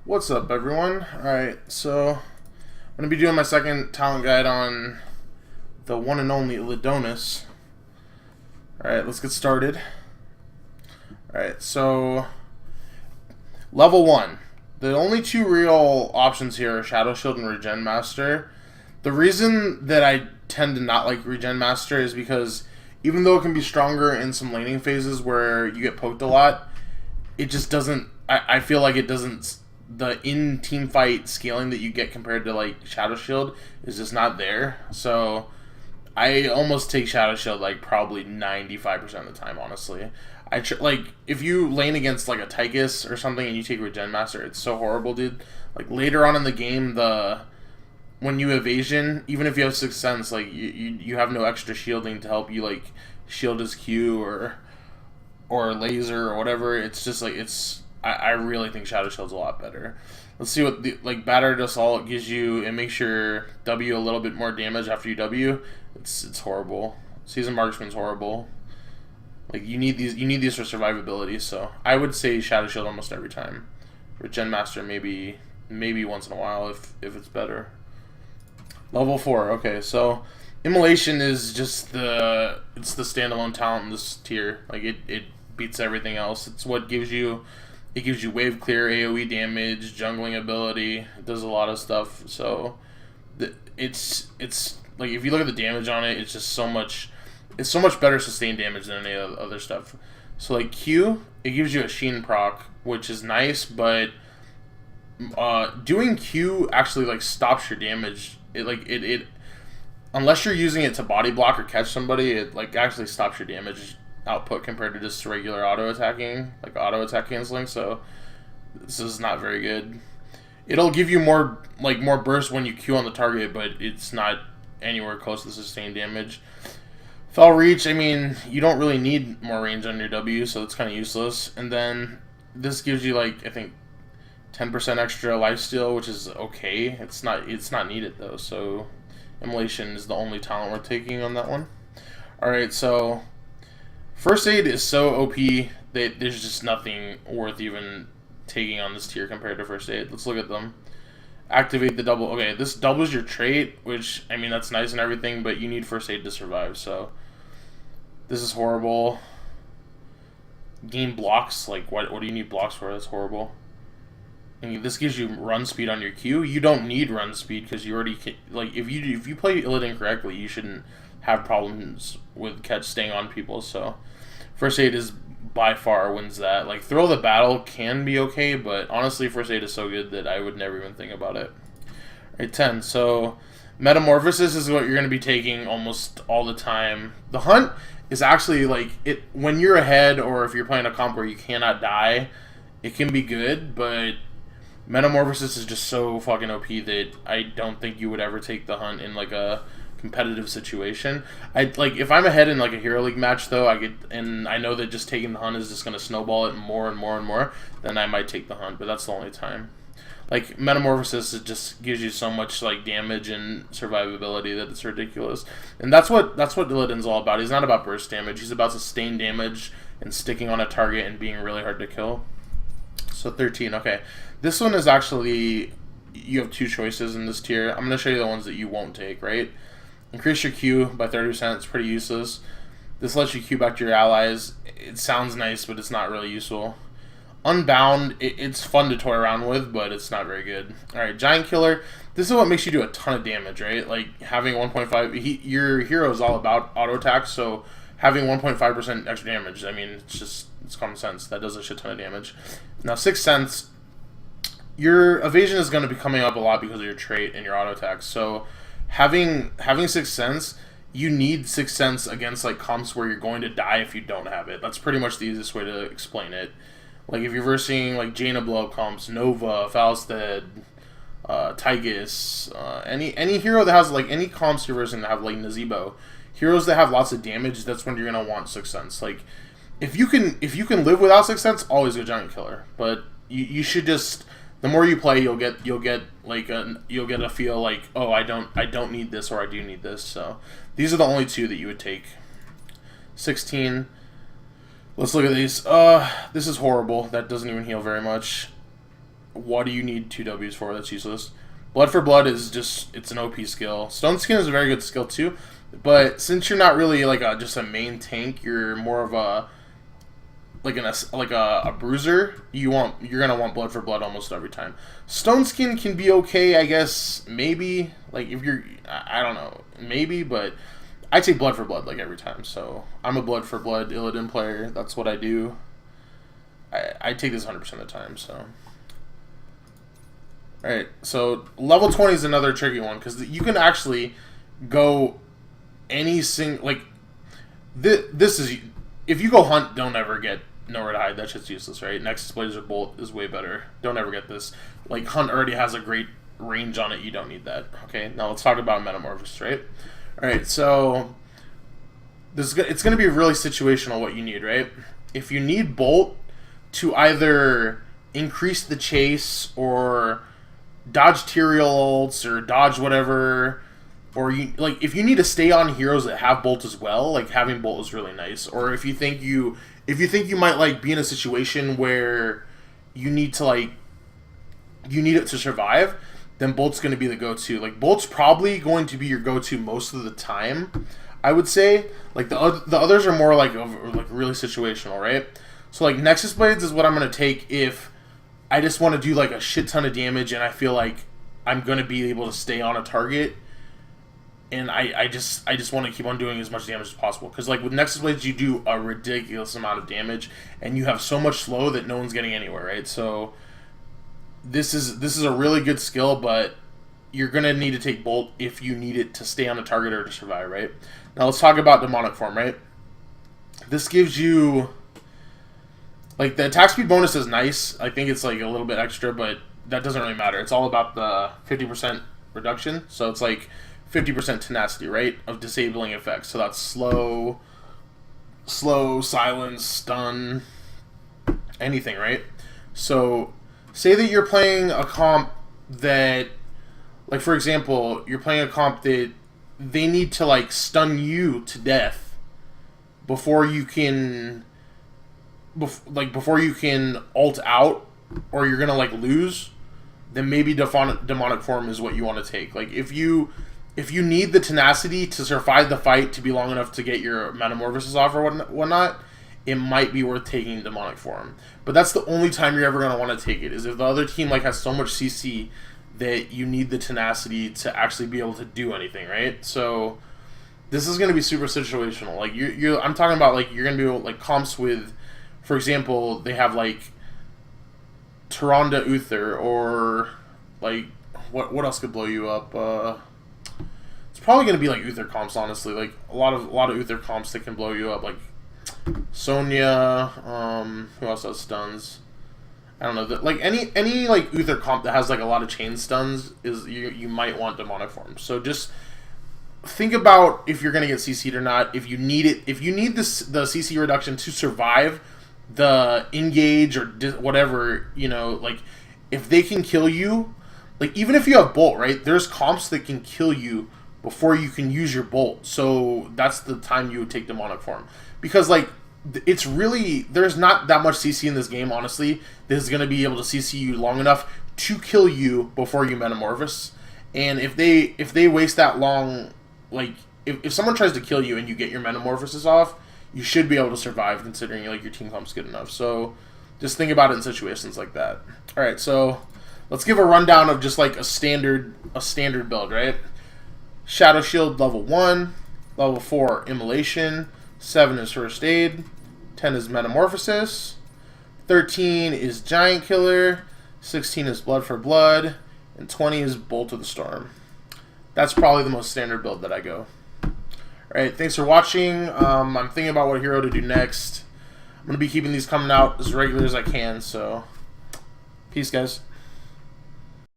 What's up, everyone? Alright, so I'm going to be doing my second talent guide on the one and only Illidan. Alright, let's get started. Alright, so level 1. The only two real options here are Shadow Shield and Regen Master. The reason that I tend to not like Regen Master is because even though it can be stronger in some laning phases where you get poked a lot, it just doesn't, I feel like it doesn't, the in-team fight scaling that you get compared to like Shadow Shield is just not there. So I almost take Shadow Shield like probably 95% of the time, honestly. Like if you lane against like a Tychus or something and you take Regen Master, it's so horrible, dude. Like later on in the game, when you evasion, even if you have Sixth Sense, like you have no extra shielding to help you like shield his Q or laser or whatever. It's just like I really think Shadow Shield's a lot better. Let's see what the Battered Assault gives you. It makes your W a little bit more damage after you W. It's horrible. Seasoned Marksman's horrible. Like you need these for survivability. So I would say Shadow Shield almost every time. Regen Master maybe once in a while if it's better. Level 4. Okay, so Immolation is just it's the standalone talent in this tier. Like it beats everything else. It's what gives you. It gives you wave clear, AoE damage, jungling ability. It does a lot of stuff. So it's like if you look at the damage on it, it's just so much. It's so much better sustained damage than any other stuff. So like Q, it gives you a Sheen proc, which is nice, but doing Q actually like stops your damage. It unless you're using it to body block or catch somebody, it like actually stops your damage output compared to just regular auto attack canceling. So this is not very good. It'll give you more burst when you Q on the target, but it's not anywhere close to sustained damage. Fell Reach, I mean, you don't really need more range on your W, so it's kind of useless. And then this gives you like I think 10% extra lifesteal, which is okay. It's not needed though. So Immolation is the only talent we're taking on that one. All right, so First Aid is so OP that there's just nothing worth even taking on this tier compared to First Aid. Let's look at them. Activate the double. Okay, this doubles your trait, which, I mean, that's nice and everything, but you need First Aid to survive, so this is horrible. Gain blocks. Like, what do you need blocks for? That's horrible. And this gives you run speed on your Q. You don't need run speed because you already like if you play Illidan correctly, you shouldn't have problems with staying on people. So First Aid is by far wins that. Like Thrill the Battle can be okay, but honestly First Aid is so good that I would never even think about it. Alright, 10. So Metamorphosis is what you're going to be taking almost all the time. The Hunt is actually like when you're ahead or if you're playing a comp where you cannot die, it can be good, but Metamorphosis is just so fucking OP that I don't think you would ever take the Hunt in like a competitive situation. If I'm ahead in like a Hero League match though, I know that just taking the Hunt is just gonna snowball it more and more and more, then I might take the Hunt, but that's the only time. Like Metamorphosis, it just gives you so much like damage and survivability that it's ridiculous. And that's what Illidan's all about. He's not about burst damage, he's about sustained damage and sticking on a target and being really hard to kill. So 13, okay. This one is actually, you have two choices in this tier. I'm going to show you the ones that you won't take, right? Increase your Q by 30%. It's pretty useless. This lets you Q back to your allies. It sounds nice, but it's not really useful. Unbound, it's fun to toy around with, but it's not very good. Alright, Giant Killer. This is what makes you do a ton of damage, right? Like, having 1.5... your hero is all about auto attack, so having 1.5% extra damage, I mean, it's common sense. That does a shit ton of damage. Now, Sixth Sense, your evasion is going to be coming up a lot because of your trait and your auto attacks. So having Sixth Sense, you need Sixth Sense against like comps where you're going to die if you don't have it. That's pretty much the easiest way to explain it. Like if you're versing like Jaina blow comps, Nova, Falstad, Tychus, any hero that has like any comps you're versing that have like Nazebo, heroes that have lots of damage, that's when you're gonna want Sixth Sense. Like if you can live without Sixth Sense, always go Giant Killer. But you should just, the more you play, you'll get a feel like, oh, I don't need this, or I do need this. So these are the only two that you would take. 16. Let's look at these. This is horrible. That doesn't even heal very much. what do you need 2 W's for? That's useless. Blood for Blood is just, it's an OP skill. Stone Skin is a very good skill too, but since you're not really like just a main tank, you're more of a like a bruiser. You're gonna want Blood for Blood almost every time. Stone Skin can be okay, I guess, maybe. Like if you're, I don't know, maybe, but I take Blood for Blood like every time. So I'm a Blood for Blood Illidan player. That's what I do. I take this 100% of the time. So all right, so level 20 is another tricky one because you can actually go any like this is, if you go hunt, don't ever get Nowhere to Hide. That shit's useless, right? Nexus Blazer Bolt is way better. Don't ever get this. Like, Hunt already has a great range on it. You don't need that. Okay, now let's talk about Metamorphosis, right? Alright, so it's going to be really situational what you need, right? If you need Bolt to either increase the chase or dodge Tyrael ults or dodge whatever, or you like if you need to stay on heroes that have Bolt as well, like having Bolt is really nice. Or if you think you might like be in a situation where you need it to survive, then Bolt's going to be the go-to. Like Bolt's probably going to be your go-to most of the time, I would say. Like the others are more like really situational, right? So like Nexus Blades is what I'm going to take if I just want to do like a shit ton of damage and I feel like I'm going to be able to stay on a target. And I just want to keep on doing as much damage as possible. Because like with Nexus Blades, you do a ridiculous amount of damage. And you have so much slow that no one's getting anywhere, right? So this is a really good skill, but you're going to need to take Bolt if you need it to stay on a target or to survive, right? Now let's talk about Demonic Form, right? This gives you... Like, the attack speed bonus is nice. I think it's like a little bit extra, but that doesn't really matter. It's all about the 50% reduction. So it's like 50% tenacity, right, of disabling effects. So that's slow, silence, stun, anything, right? So say that you're playing a comp that, like for example, you're playing a comp that they need to like stun you to death before you can, before you can ult out, or you're gonna like lose. Then maybe Demonic Form is what you want to take. Like if you need the tenacity to survive the fight to be long enough to get your Metamorphosis off or whatnot, it might be worth taking Demonic Form. But that's the only time you're ever going to want to take it, is if the other team like has so much CC that you need the tenacity to actually be able to do anything, right? So this is going to be super situational. Like I'm talking about like you're going to be able, like comps with, for example, they have like Tyrande Uther, or like what else could blow you up? It's probably going to be like Uther comps, honestly. Like a lot of Uther comps that can blow you up, like Sonya. Who else has stuns? I don't know. Like any like Uther comp that has like a lot of chain stuns is you might want Demonic Form. So just think about if you're going to get CC'd or not. If you need it, if you need the CC reduction to survive the engage or whatever, you know, like if they can kill you, like even if you have Bolt, right? There's comps that can kill you before you can use your Bolt. So that's the time you would take Demonic Form. Because like it's really, there's not that much CC in this game, honestly, that is going to be able to CC you long enough to kill you before you Metamorphose. And if they waste that long, like if someone tries to kill you and you get your Metamorphosis off, you should be able to survive considering like your team comp's good enough. So just think about it in situations like that. All right, so let's give a rundown of just like a standard build, right? Shadow Shield level 1, level 4 Immolation, 7 is First Aid, 10 is Metamorphosis, 13 is Giant Killer, 16 is Blood for Blood, and 20 is Bolt of the Storm. That's probably the most standard build that I go. Alright, thanks for watching. I'm thinking about what hero to do next. I'm going to be keeping these coming out as regular as I can, so peace, guys.